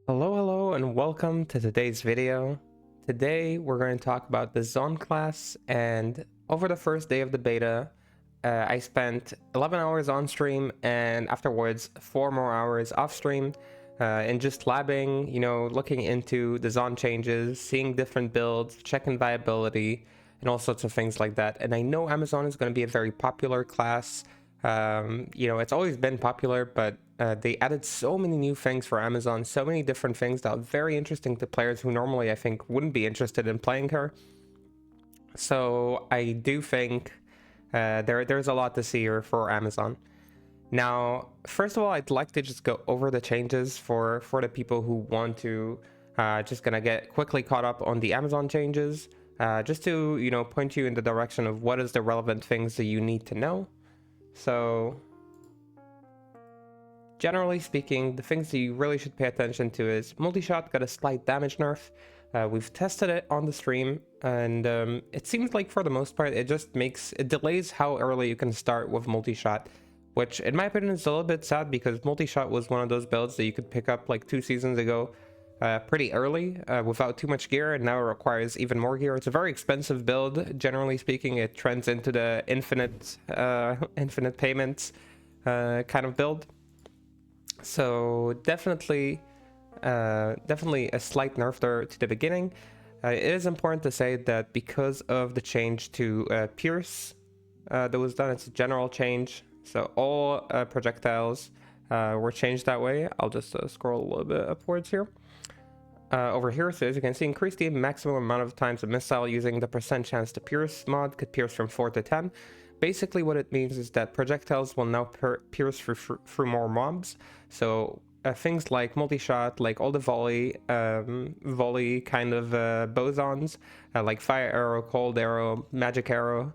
Hello, and welcome to today's video. Today, we're going to talk about the Zone class, and over the first day of the beta, I spent 11 hours on stream, and afterwards, 4 more hours off stream, and just labbing, looking into the Zone changes, seeing different builds, checking viability, and all sorts of things like that. And I know Amazon is going to be a very popular class. It's always been popular, but they added so many new things for Amazon, so many different things that are very interesting to players who normally I think wouldn't be interested in playing her. So I do think there's a lot to see here for Amazon. Now, first of all, I'd like to just go over the changes for the people who want to just gonna get quickly caught up on the Amazon changes, just to point you in the direction of what is the relevant things that you need to know. So generally speaking, the things that you really should pay attention to is multi-shot got a slight damage nerf. We've tested it on the stream, and it seems like for the most part it delays how early you can start with multi-shot, which in my opinion is a little bit sad because multi-shot was one of those builds that you could pick up like 2 seasons ago pretty early without too much gear, and now it requires even more gear. It's a very expensive build. Generally speaking, it trends into the infinite payments kind of build. So definitely a slight nerf there to the beginning. It is important to say that because of the change to Pierce that was done, it's a general change. So all projectiles were changed that way. I'll just scroll a little bit upwards here. Over here, so as you can see, increase the maximum amount of times a missile using the % chance to pierce mod could pierce from 4 to 10. Basically what it means is that projectiles will now pierce through more mobs. So things like multi-shot, like all the volley kind of bosons, like fire arrow, cold arrow, magic arrow.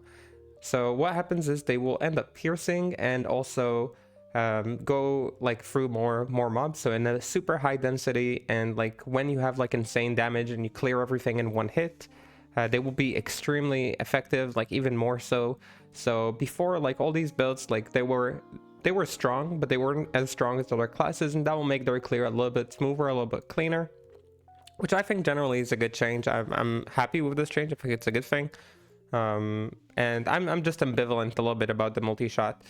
So what happens is they will end up piercing and also go like through more mobs. So in a super high density, and like when you have like insane damage and you clear everything in one hit, they will be extremely effective, like even more so. So before, like all these builds, like they were strong, but they weren't as strong as other classes, and that will make their clear a little bit smoother, a little bit cleaner, which I think generally is a good change. I'm happy with this change. I think it's a good thing. And I'm just ambivalent a little bit about the multi-shot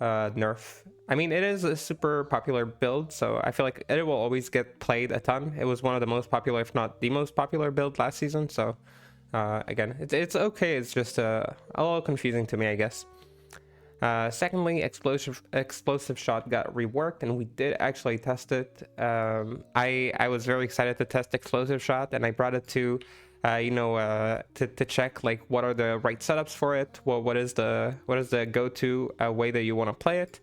nerf. I mean, it is a super popular build, so I feel like it will always get played a ton. It was one of the most popular, if not the most popular build last season, so again, it's okay. It's just a little confusing to me, I guess. Secondly, explosive shot got reworked, and we did actually test it. I was very excited to test explosive shot, and I brought it to to check like what are the right setups for it. What is the go-to way that you want to play it.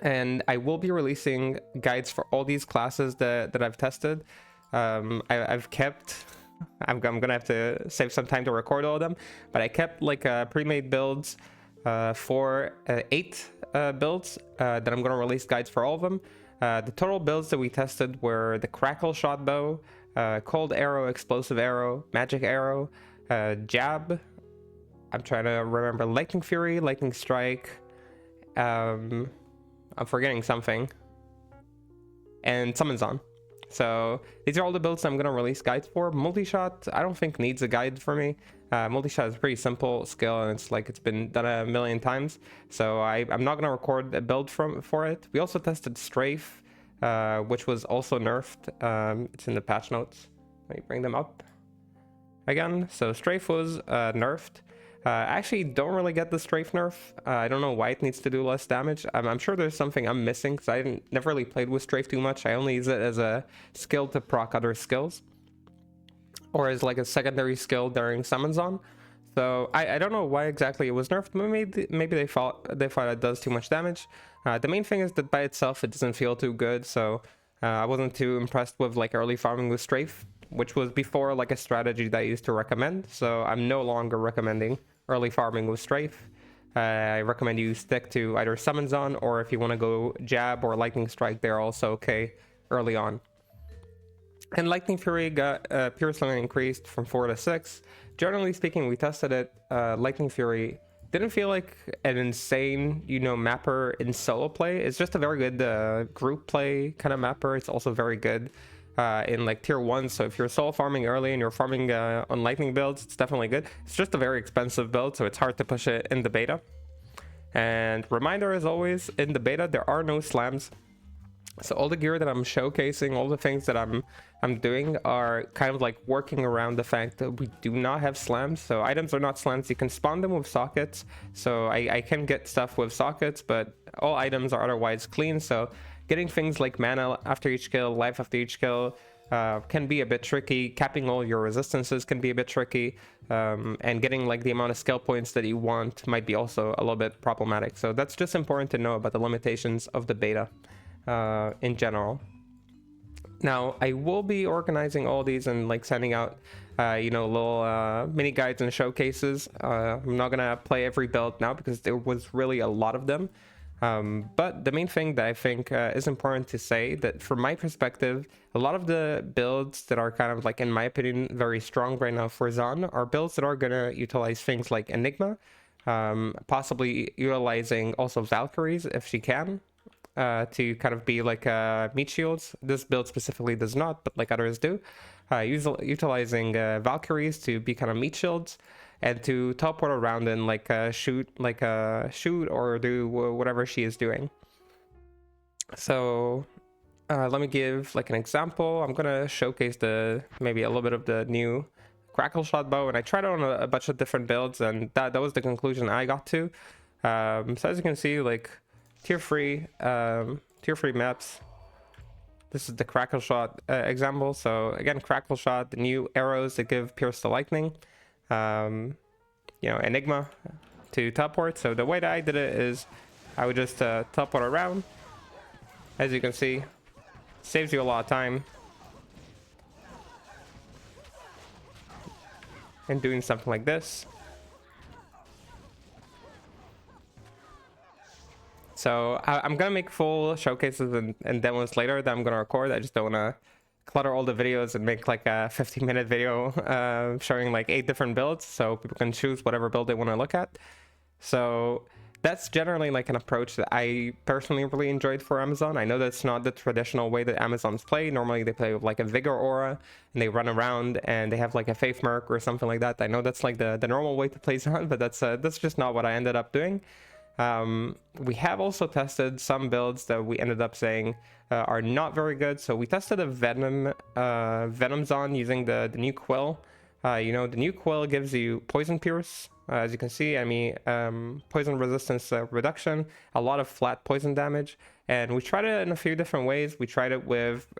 And I will be releasing guides for all these classes that I've tested. I've kept. I'm gonna have to save some time to record all of them, but I kept like pre-made builds for 8 builds that I'm gonna release guides for all of them. The total builds that we tested were the crackle shot bow, cold arrow, explosive arrow, magic arrow, jab. I'm trying to remember lightning fury, lightning strike. I'm forgetting something, and summons on. So these are all the builds I'm going to release guides for. Multi-shot, I don't think needs a guide for me. Multi-shot is a pretty simple skill, and it's been done a million times. So I'm not going to record a build for it. We also tested strafe, which was also nerfed. It's in the patch notes. Let me bring them up again. So strafe was nerfed. I actually don't really get the strafe nerf. I don't know why it needs to do less damage. I'm sure there's something I'm missing because I never really played with strafe too much. I only use it as a skill to proc other skills, or as like a secondary skill during summons on. So I don't know why exactly it was nerfed. Maybe they thought it does too much damage. The main thing is that by itself it doesn't feel too good. So I wasn't too impressed with like early farming with strafe, which was before like a strategy that I used to recommend. So I'm no longer recommending early farming with strafe. I recommend you stick to either summons on, or if you want to go jab or lightning strike, they're also okay early on. And lightning fury got piercing increased from 4 to 6. Generally speaking, we tested it. Lightning fury didn't feel like an insane, you know, mapper in solo play. It's just a very good group play kind of mapper. It's also very good in like tier 1. So if you're solo farming early and you're farming on lightning builds, it's definitely good. It's just a very expensive build, so it's hard to push it in the beta. And reminder, as always, in the beta there are no slams. So all the gear that I'm showcasing, all the things that I'm doing are kind of like working around the fact that we do not have slams. So items are not slams. You can spawn them with sockets. So I can get stuff with sockets, but all items are otherwise clean. So getting things like mana after each kill, life after each kill, can be a bit tricky. Capping all your resistances can be a bit tricky. And getting like the amount of skill points that you want might be also a little bit problematic. So that's just important to know about the limitations of the beta in general. Now I will be organizing all these and like sending out you know, little mini guides and showcases. I'm not gonna play every build now because there was really a lot of them, but the main thing that I think is important to say, that from my perspective, a lot of the builds that are kind of like, in my opinion, very strong right now for Zon are builds that are gonna utilize things like Enigma, possibly utilizing also Valkyries if she can, to kind of be like meat shields. This build specifically does not, but like others do. Utilizing Valkyries to be kind of meat shields, and to teleport around and like shoot or do whatever she is doing. So let me give like an example. I'm gonna showcase maybe a little bit of the new crackle shot bow, and I tried it on a bunch of different builds, and that was the conclusion I got to. So as you can see, like tier 3 maps, this is the crackle shot example. So again, crackle shot, the new arrows that give pierce to lightning, you know, Enigma to teleport. So the way that I did it is I would just teleport around. As you can see, saves you a lot of time and doing something like this. So I'm gonna make full showcases and demos later that I'm gonna record. I just don't want to clutter all the videos and make like a 15-minute video showing like 8 different builds, so people can choose whatever build they want to look at. So that's generally like an approach that I personally really enjoyed for Amazon. I know that's not the traditional way that Amazons play. Normally they play with like a Vigor aura and they run around and they have like a Faith Merc or something like that. I know that's like the normal way to play Zon, but that's just not what I ended up doing. We have also tested some builds that we ended up saying are not very good. So we tested a Venom Zon using the new Quill. You know, the new Quill gives you Poison Pierce, as you can see. I mean, poison resistance reduction, a lot of flat poison damage, and we tried it in a few different ways. We tried it with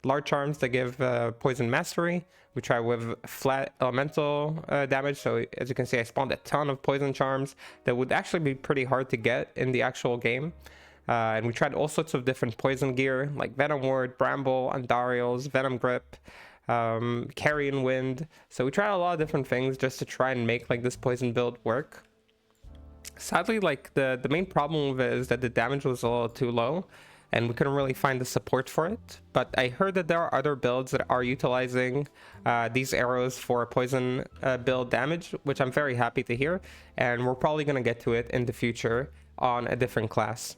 large charms that give poison mastery. We tried with flat elemental damage. So as you can see, I spawned a ton of poison charms that would actually be pretty hard to get in the actual game. And we tried all sorts of different poison gear like Venom Ward, Bramble, Andariels, Venom Grip, Carrion Wind. So we tried a lot of different things just to try and make like this poison build work. Sadly, like the main problem with it is that the damage was a little too low, and we couldn't really find the support for it. But I heard that there are other builds that are utilizing these arrows for poison build damage, which I'm very happy to hear, and we're probably going to get to it in the future on a different class.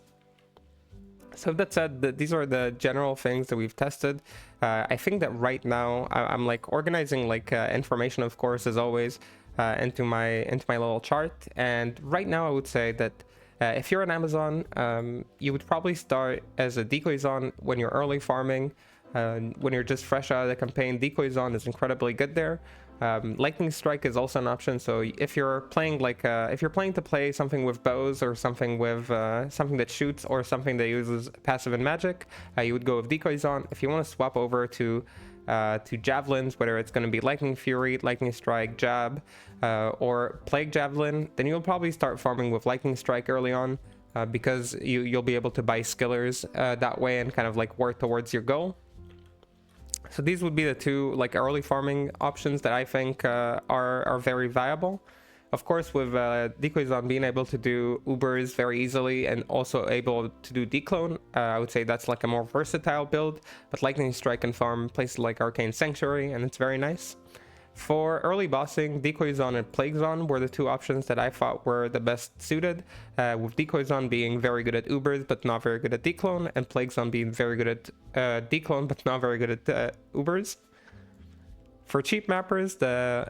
So that said, these are the general things that we've tested. I think that right now I'm like organizing like information, of course, as always, into my little chart. And right now I would say that if you're an Amazon, you would probably start as a Decoy Zon when you're early farming. When you're just fresh out of the campaign, Decoy Zon is incredibly good there. Lightning Strike is also an option. So if you're playing like if you're planning to play something with bows or something with something that shoots or something that uses passive and magic, you would go with Decoy Zon. If you want to swap over to javelins, whether it's going to be Lightning Fury, Lightning Strike, Jab, or Plague Javelin, then you'll probably start farming with Lightning Strike early on, because you'll be able to buy skillers that way and kind of like work towards your goal. So these would be the two like early farming options that I think are very viable. Of course, with Decoy Zon being able to do Ubers very easily and also able to do Declone, I would say that's like a more versatile build. But Lightning Strike can farm places like Arcane Sanctuary, and it's very nice. For early bossing, Decoy Zone and Plague Zone were the two options that I thought were the best suited, with Decoy Zone being very good at Ubers but not very good at Declone, and Plague Zone being very good at Declone but not very good at Ubers. For cheap mappers, the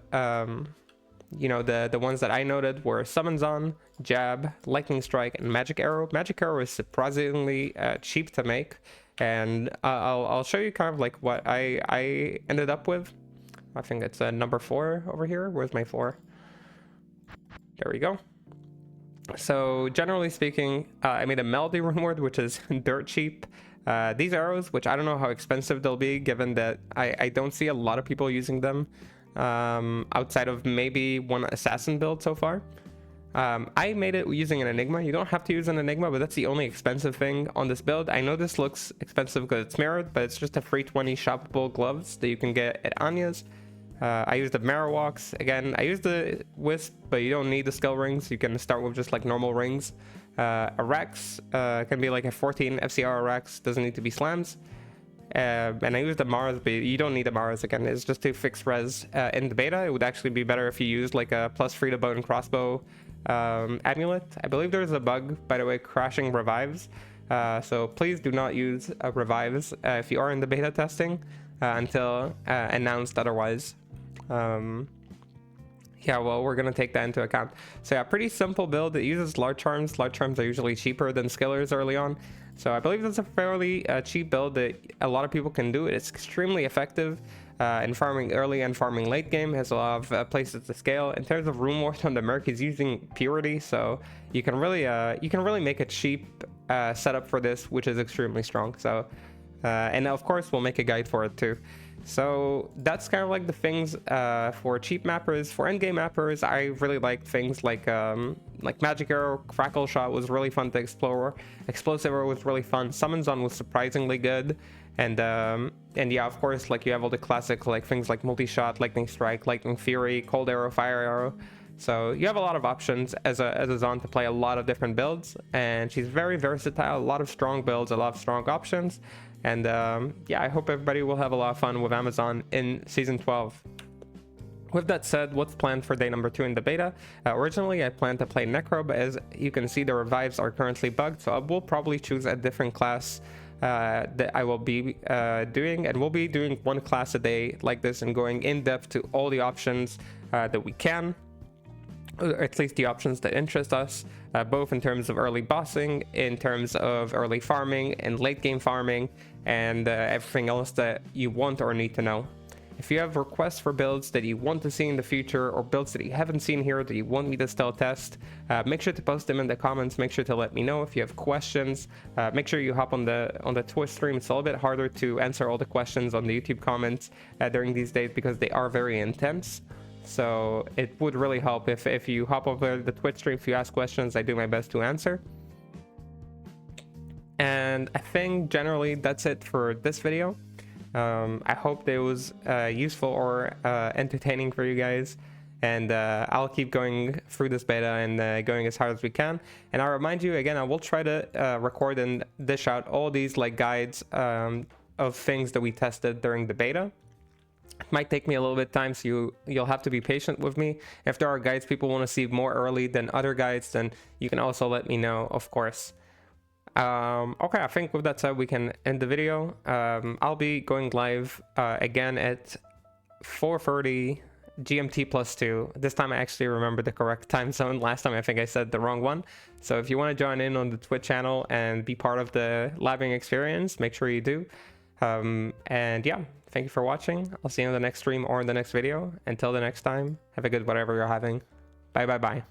ones that I noted were Summon Zone, Jab, Lightning Strike, and Magic Arrow. Magic Arrow is surprisingly cheap to make, and I'll show you kind of like what I ended up with. I think it's number 4 over here. Where's my 4? There we go. So generally speaking, I made a Melody Reward, which is dirt cheap. These arrows, which I don't know how expensive they'll be, given that I don't see a lot of people using them outside of maybe one assassin build so far. I made it using an Enigma. You don't have to use an Enigma, but that's the only expensive thing on this build. I know this looks expensive because it's mirrored, but it's just a free 20 shoppable gloves that you can get at Anya's. I used the Marowaks. Again, I used the Wisp, but you don't need the skill rings. You can start with just like normal rings. A Rex can be like a 14 FCR Rex, doesn't need to be slams. And I used the Mars, but you don't need the Mars. Again, it's just to fix res in the beta. It would actually be better if you used like a +3 to bow and crossbow amulet. I believe there's a bug, by the way, crashing revives. So please do not use revives if you are in the beta testing until announced otherwise. Yeah, well, we're going to take that into account. So yeah, pretty simple build. It uses large charms. Large charms are usually cheaper than skillers early on. So I believe that's a fairly cheap build that a lot of people can do. It's extremely effective in farming early and farming late game. It has a lot of places to scale. In terms of Rune Ward on the Merc, he's using Purity, so you can really make a cheap setup for this, which is extremely strong. So and of course we'll make a guide for it too. So that's kind of like the things for cheap mappers. For endgame mappers, I really like things like Magic Arrow, Crackle Shot was really fun to explore. Explosive Arrow was really fun. Summon Zone was surprisingly good. And yeah, of course, like you have all the classic like things like Multi-Shot, Lightning Strike, Lightning Fury, Cold Arrow, Fire Arrow. So you have a lot of options as a Zone to play a lot of different builds, and she's very versatile. A lot of strong builds, a lot of strong options. And yeah, I hope everybody will have a lot of fun with Amazon in Season 12. With that said, what's planned for day number 2 in the beta? Originally, I planned to play Necro, but as you can see, the revives are currently bugged, so I will probably choose a different class that I will be doing, and we'll be doing one class a day like this and going in depth to all the options that we can, or at least the options that interest us, both in terms of early bossing, in terms of early farming and late game farming, and everything else that you want or need to know. If you have requests for builds that you want to see in the future, or builds that you haven't seen here that you want me to still test, make sure to post them in the comments. Make sure to let me know if you have questions. Make sure you hop on the Twitch stream. It's a little bit harder to answer all the questions on the YouTube comments during these days because they are very intense. So it would really help if you hop over the Twitch stream. If you ask questions, I do my best to answer. And I think generally that's it for this video. I hope it was useful or entertaining for you guys, and I'll keep going through this beta and going as hard as we can. And I'll remind you again, I will try to record and dish out all these like guides of things that we tested during the beta. It might take me a little bit of time, so you'll have to be patient with me. If there are guides people want to see more early than other guides, then you can also let me know, of course. Okay, I think with that said, we can end the video. I'll be going live again at 4:30 GMT +2. This time I actually remember the correct time zone. Last time I think I said the wrong one. So if you want to join in on the Twitch channel and be part of the labbing experience, make sure you do. And yeah, thank you for watching. I'll see you in the next stream or in the next video. Until the next time, have a good whatever you're having. Bye bye bye.